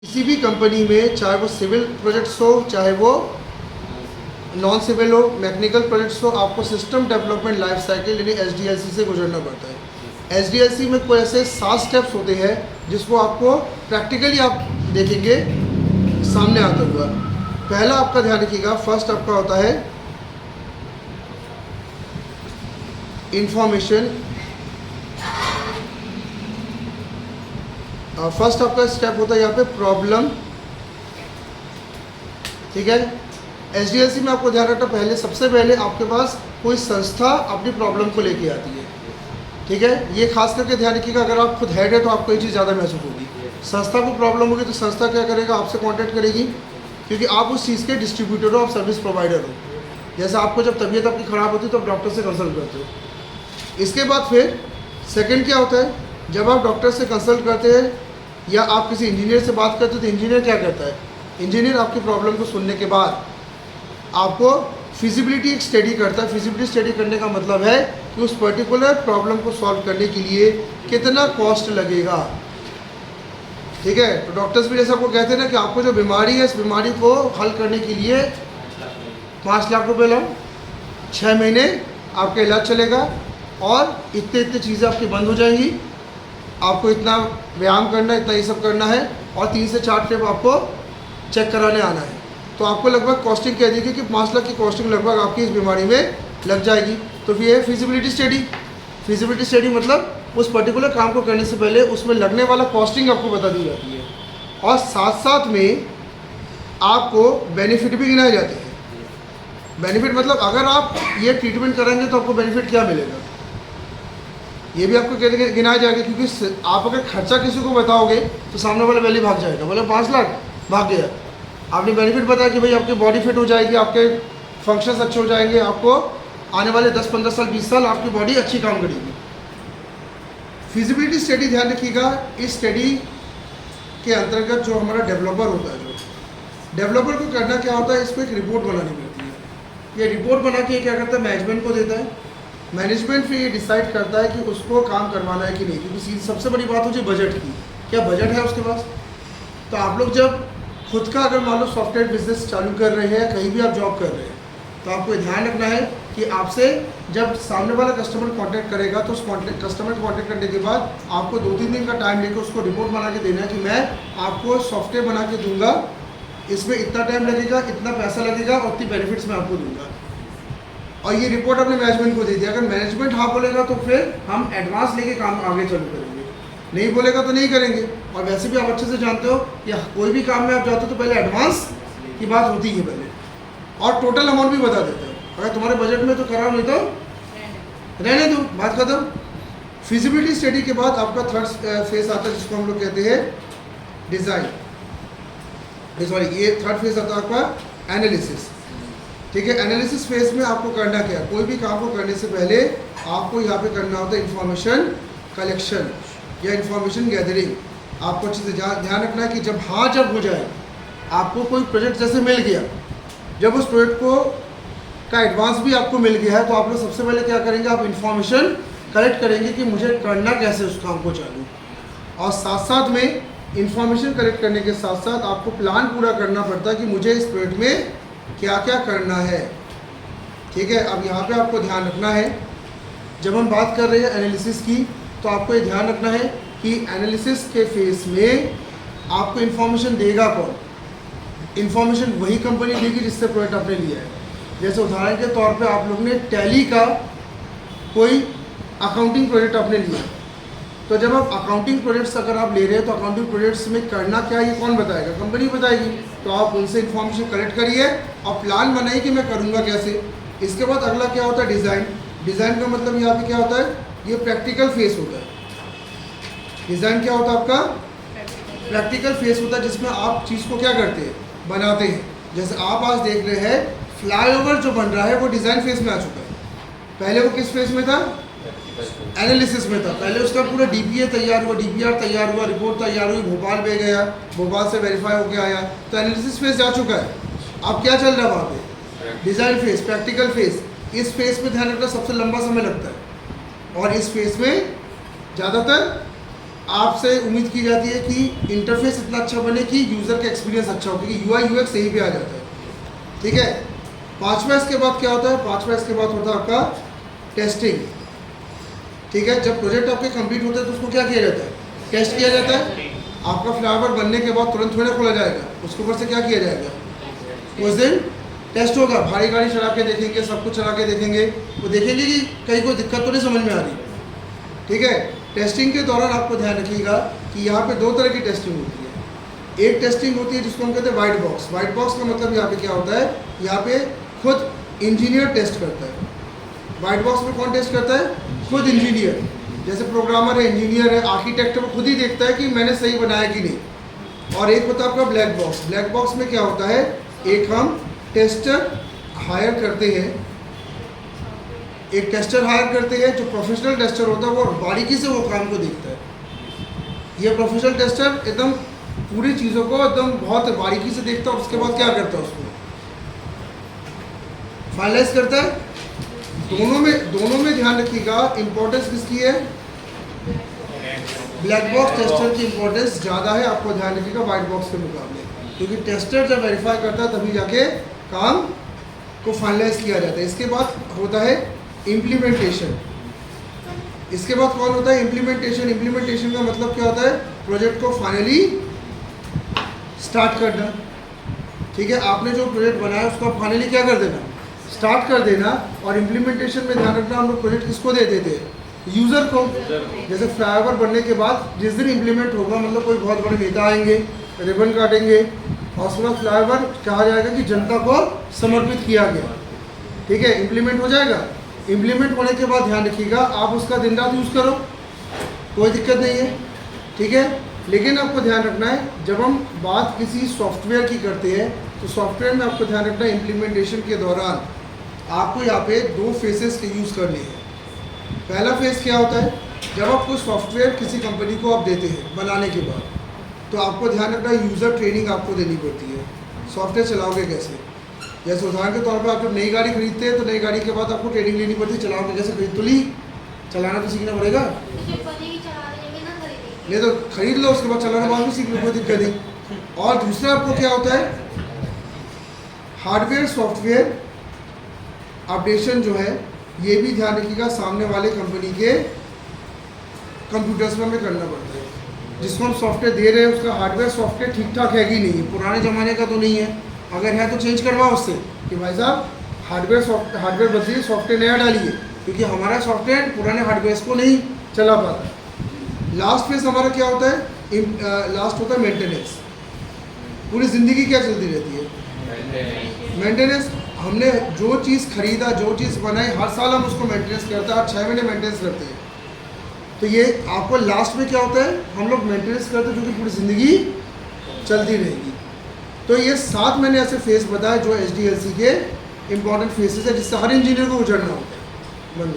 किसी भी कंपनी में, चाहे वो सिविल प्रोजेक्ट्स हो, चाहे वो नॉन सिविल हो, मैकेनिकल प्रोजेक्ट्स हो, आपको सिस्टम डेवलपमेंट लाइफ साइकिल यानी एसडीएलसी से गुजरना पड़ता है। एसडीएलसी में कोई ऐसे 7 स्टेप्स होते हैं जिसको आपको प्रैक्टिकली आप देखेंगे सामने आता हुआ। पहला आपका ध्यान रखिएगा, फर्स्ट आपका होता है इंफॉर्मेशन। फर्स्ट आपका स्टेप होता है यहाँ पे प्रॉब्लम, ठीक है। एसडीएलसी में आपको ध्यान रखना, पहले सबसे पहले आपके पास कोई संस्था अपनी प्रॉब्लम को लेके आती है, ठीक है। ये खास करके ध्यान रखिएगा, अगर आप खुद हेड है तो आपको ये चीज़ ज़्यादा महसूस होगी। संस्था को प्रॉब्लम होगी तो संस्था क्या करेगा, आपसे कांटेक्ट करेगी, क्योंकि आप उस चीज़ के डिस्ट्रीब्यूटर हो, आप सर्विस प्रोवाइडर हो। जैसे आपको जब तबीयत आपकी ख़राब होती है तो आप डॉक्टर से कंसल्ट करते हो। इसके बाद फिर सेकेंड क्या होता है, जब आप डॉक्टर से कंसल्ट करते हैं या आप किसी इंजीनियर से बात करते हो तो इंजीनियर क्या करता है, इंजीनियर आपकी प्रॉब्लम को सुनने के बाद आपको फिजिबिलिटी एक स्टडी करता है। फिजिबिलिटी स्टडी करने का मतलब है कि उस पर्टिकुलर प्रॉब्लम को सॉल्व करने के लिए कितना कॉस्ट लगेगा, ठीक है। तो डॉक्टर्स भी जैसे आपको कहते हैं ना कि आपको जो बीमारी है, इस बीमारी को हल करने के लिए 5 लाख रुपए लो, 6 महीने आपका इलाज चलेगा और इतने चीज़ें आपकी बंद हो जाएंगी, आपको इतना व्यायाम करना है, इतना ये सब करना है और 3 से 4 ट्रिप आपको चेक कराने आना है। तो आपको लगभग कॉस्टिंग कह दी कि 5 लाख की कॉस्टिंग लगभग आपकी इस बीमारी में लग जाएगी। तो फिर ये फिजिबिलिटी स्टडी। फिजिबिलिटी स्टडी मतलब उस पर्टिकुलर काम को करने से पहले उसमें लगने वाला कॉस्टिंग आपको बता दी जाती है और साथ साथ में आपको बेनिफिट भी गिनाए जाते हैं। बेनिफिट मतलब अगर आप ये ट्रीटमेंट कराएंगे तो आपको बेनिफिट क्या मिलेगा, ये भी आपको गिनाया जाएगा। क्योंकि आप अगर खर्चा किसी को बताओगे तो सामने वाला वैल्यू भाग जाएगा, बोले 5 लाख भाग गया। आपने बेनिफिट बताया कि भाई आपकी बॉडी फिट हो जाएगी, आपके फंक्शंस अच्छे हो जाएंगे, आपको आने वाले 10-15 साल 20 साल आपकी बॉडी अच्छी काम करेगी। फिजिबिलिटी स्टडी ध्यान रखिएगा, इस स्टडी के अंतर्गत जो हमारा डेवलपर होता है, जो डेवलपर को करना क्या होता है, इसको एक रिपोर्ट बनानी पड़ती है। ये रिपोर्ट बना के क्या करता है, मैनेजमेंट को देता है। मैनेजमेंट फिर ये डिसाइड करता है कि उसको काम करवाना है कि नहीं। क्योंकि सबसे बड़ी बात होती है बजट की, क्या बजट है उसके पास। तो आप लोग जब खुद का अगर मान लो सॉफ्टवेयर बिजनेस चालू कर रहे हैं, कहीं भी आप जॉब कर रहे हैं, तो आपको ध्यान रखना है कि आपसे जब सामने वाला कस्टमर कांटेक्ट करेगा तो उस कस्टमर कांटेक्ट करने के बाद आपको 2-3 दिन का टाइम लेकर उसको रिपोर्ट बना के देना है कि मैं आपको सॉफ्टवेयर बना के दूंगा, इसमें इतना टाइम लगेगा, इतना पैसा लगेगा और इतनी बेनिफिट्स मैं आपको दूंगा। और ये रिपोर्ट अपने मैनेजमेंट को दे दिया। अगर मैनेजमेंट हाँ बोलेगा तो फिर हम एडवांस लेके काम आगे चालू करेंगे, नहीं बोलेगा तो नहीं करेंगे। और वैसे भी आप अच्छे से जानते हो कि कोई भी काम में आप जाते हो तो पहले एडवांस की बात होती है पहले, और टोटल अमाउंट भी बता देते हो। अगर तुम्हारे बजट में तो कराओ, नहीं तो रहने दो, बात खत्म। फिजिबिलिटी स्टडी के बाद आपका थर्ड फेज आता है जिसको हम लोग कहते हैं डिज़ाइन, सॉरी ये थर्ड फेज आता है आपका एनालिसिस, ठीक है। एनालिसिस फेज में आपको करना क्या है, कोई भी काम को करने से पहले आपको यहाँ पे करना होता है इंफॉर्मेशन कलेक्शन या इंफॉर्मेशन गैदरिंग। आपको अच्छे से ध्यान रखना है कि जब हो जाए, आपको कोई प्रोजेक्ट जैसे मिल गया, जब उस प्रोजेक्ट को का एडवांस भी आपको मिल गया है, तो आप लोग सबसे पहले क्या करेंगे, आप इंफॉर्मेशन कलेक्ट करेंगे कि मुझे करना कैसे उस काम को चालू। और साथ साथ में इंफॉर्मेशन कलेक्ट करने के साथ साथ आपको प्लान पूरा करना पड़ता है कि मुझे इस प्रोजेक्ट में क्या क्या करना है, ठीक है। अब यहाँ पे आपको ध्यान रखना है, जब हम बात कर रहे हैं एनालिसिस की, तो आपको ये ध्यान रखना है कि एनालिसिस के फेस में आपको इन्फॉर्मेशन देगा कौन। इन्फॉर्मेशन वही कंपनी देगी जिससे प्रोजेक्ट आपने लिया है। जैसे उदाहरण के तौर पे आप लोग ने टैली का कोई अकाउंटिंग प्रोजेक्ट आपने लिया, तो जब आप अकाउंटिंग प्रोजेक्ट्स अगर आप ले रहे हैं तो अकाउंटिंग प्रोजेक्ट्स में करना क्या है ये कौन बताएगा, कंपनी बताएगी। तो आप उनसे इन्फॉर्मेशन कलेक्ट करिए और प्लान बनाइए कि मैं करूँगा कैसे। इसके बाद अगला क्या होता है, डिज़ाइन। डिज़ाइन का मतलब यहाँ पे क्या होता है, ये प्रैक्टिकल फेस होता है। डिज़ाइन क्या होता है आपका, प्रैक्टिकल फेस होता है, जिसमें आप चीज़ को क्या करते हैं, बनाते हैं। जैसे आप आज देख रहे हैं फ्लाईओवर जो बन रहा है वो डिज़ाइन फेस में आ चुका है। पहले वो किस फेस में था, एनालिसिस में था। पहले उसका पूरा डीपीए तैयार हुआ, डीपीआर तैयार हुआ, रिपोर्ट तैयार हुई, भोपाल में गया, भोपाल से वेरीफाई होकर आया, तो एनालिसिस फेस जा चुका है। अब क्या चल रहा है वहाँ पे, डिज़ाइन फेस, प्रैक्टिकल फेस। इस फेस में ध्यान रखना सबसे लंबा समय लगता है और इस फेस में ज़्यादातर आपसे उम्मीद की जाती है कि इंटरफेस इतना अच्छा बने कि यूज़र का एक्सपीरियंस अच्छा हो, क्योंकि UI UX सही पे आ जाता है। ठीक है, पाँचवा इसके बाद क्या होता है? पाँचवा इसके बाद होता है आपका टेस्टिंग। ठीक है, जब प्रोजेक्ट आपके कंप्लीट होते हैं तो उसको क्या किया जाता है? टेस्ट किया जाता है। आपका फ्लाईओवर बनने के बाद तुरंत थोड़ा खोला जाएगा, उसके ऊपर से क्या किया जाएगा? उस दिन टेस्ट होगा, भारी गाड़ी चला के देखेंगे, सब कुछ चला के देखेंगे, वो देखेंगे कि कहीं कोई दिक्कत तो नहीं समझ में आ रही। ठीक है, टेस्टिंग के दौरान आपको ध्यान रखिएगा कि यहाँ पे दो तरह की टेस्टिंग होती है। एक टेस्टिंग होती है जिसको हम कहते हैं वाइट बॉक्स। वाइट बॉक्स का मतलब यहाँ पे क्या होता है? यहाँ पे खुद इंजीनियर टेस्ट करता है। वाइट बॉक्स में कौन टेस्ट करता है? खुद इंजीनियर। जैसे प्रोग्रामर है, इंजीनियर है, आर्किटेक्ट है, वो खुद ही देखता है कि मैंने सही बनाया कि नहीं। और एक होता है आपका ब्लैक बॉक्स। ब्लैक बॉक्स में क्या होता है? एक हम टेस्टर हायर करते हैं, एक टेस्टर हायर करते हैं जो प्रोफेशनल टेस्टर होता है, वो बारीकी से वो काम को देखता है। ये प्रोफेशनल टेस्टर एकदम पूरी चीज़ों को एकदम बहुत बारीकी से देखता है, उसके बाद क्या करता है? उसको फाइनलाइज करता है। दोनों में ध्यान रखिएगा, इंपॉर्टेंस किसकी है? ब्लैक बॉक्स टेस्टर की इंपॉर्टेंस ज़्यादा है, आपको ध्यान रखिएगा वाइट बॉक्स के मुकाबले, क्योंकि टेस्टर जब वेरीफाई करता है तभी जाके काम को फाइनलाइज किया जाता है। इसके बाद होता है इम्प्लीमेंटेशन। इसके बाद कौन होता है? इम्प्लीमेंटेशन। इम्प्लीमेंटेशन का मतलब क्या होता है? प्रोजेक्ट को फाइनली स्टार्ट करना। ठीक है, आपने जो प्रोजेक्ट बनाया उसको फाइनली क्या कर देना? स्टार्ट कर देना। और इम्प्लीमेंटेशन में ध्यान रखना, हम लोग प्रोजेक्ट किसको दे देते हैं? यूज़र को। जैसे फ्लाईओवर बनने के बाद जिस दिन इम्प्लीमेंट होगा, मतलब कोई बहुत बड़े नेता आएंगे, रिबन काटेंगे, और उसके बाद फ्लाईओवर कहा जाएगा कि जनता को समर्पित किया गया। ठीक है, इम्प्लीमेंट हो जाएगा। इम्प्लीमेंट होने के बाद ध्यान रखिएगा, आप उसका दिन रात यूज़ करो, कोई दिक्कत नहीं है। ठीक है, लेकिन आपको ध्यान रखना है, जब हम बात किसी सॉफ्टवेयर की करते हैं तो सॉफ्टवेयर में आपको ध्यान रखना है इम्प्लीमेंटेशन के दौरान आपको यहाँ पे दो फेसेस के यूज़ करने हैं। पहला फेस क्या होता है? जब आप कोई सॉफ्टवेयर किसी कंपनी को आप देते हैं बनाने के बाद, तो आपको ध्यान रखना है यूज़र ट्रेनिंग आपको देनी पड़ती है। सॉफ्टवेयर चलाओगे कैसे? जैसे उदाहरण के तौर पर आप जब नई गाड़ी खरीदते हैं तो नई गाड़ी के बाद आपको ट्रेनिंग लेनी पड़ती है। चलाओगे कैसे? खरीद तो ली, चलाना तो सीखना पड़ेगा। नहीं तो खरीद लो, उसके बाद चलाना बाद में सीख लो, कोई दिक्कत नहीं। और दूसरा आपको क्या होता है? हार्डवेयर सॉफ्टवेयर अपडेशन जो है, ये भी ध्यान रखिएगा, सामने वाले कंपनी के कंप्यूटर्स में हमें करना पड़ता है। जिसको हम सॉफ्टवेयर दे रहे हैं उसका हार्डवेयर सॉफ्टवेयर ठीक ठाक है कि नहीं है, पुराने ज़माने का तो नहीं है। अगर है तो चेंज करवाओ उससे कि भाई साहब हार्डवेयर बदलिए, सॉफ्टवेयर नया डालिए, क्योंकि हमारा सॉफ्टवेयर पुराने हार्डवेयर को नहीं चला पाता। लास्ट फेज हमारा क्या होता है? लास्ट होता है मेंटेनेंस। पूरी ज़िंदगी क्या चलती रहती है? मेंटेनेंस। हमने जो चीज़ खरीदा, जो चीज़ बनाई, हर साल हम उसको मेंटेनेंस करते हैं, हर 6 महीने मेंटेनेंस करते हैं। तो ये आपको लास्ट में क्या होता है? हम लोग मेंटेनेंस करते हैं जो कि पूरी ज़िंदगी चलती रहेगी। तो ये 7 मैंने ऐसे फेस बताए जो HDLC के इंपॉर्टेंट फेसेस है, जिससे हर इंजीनियर को गुजरना होता है। बंद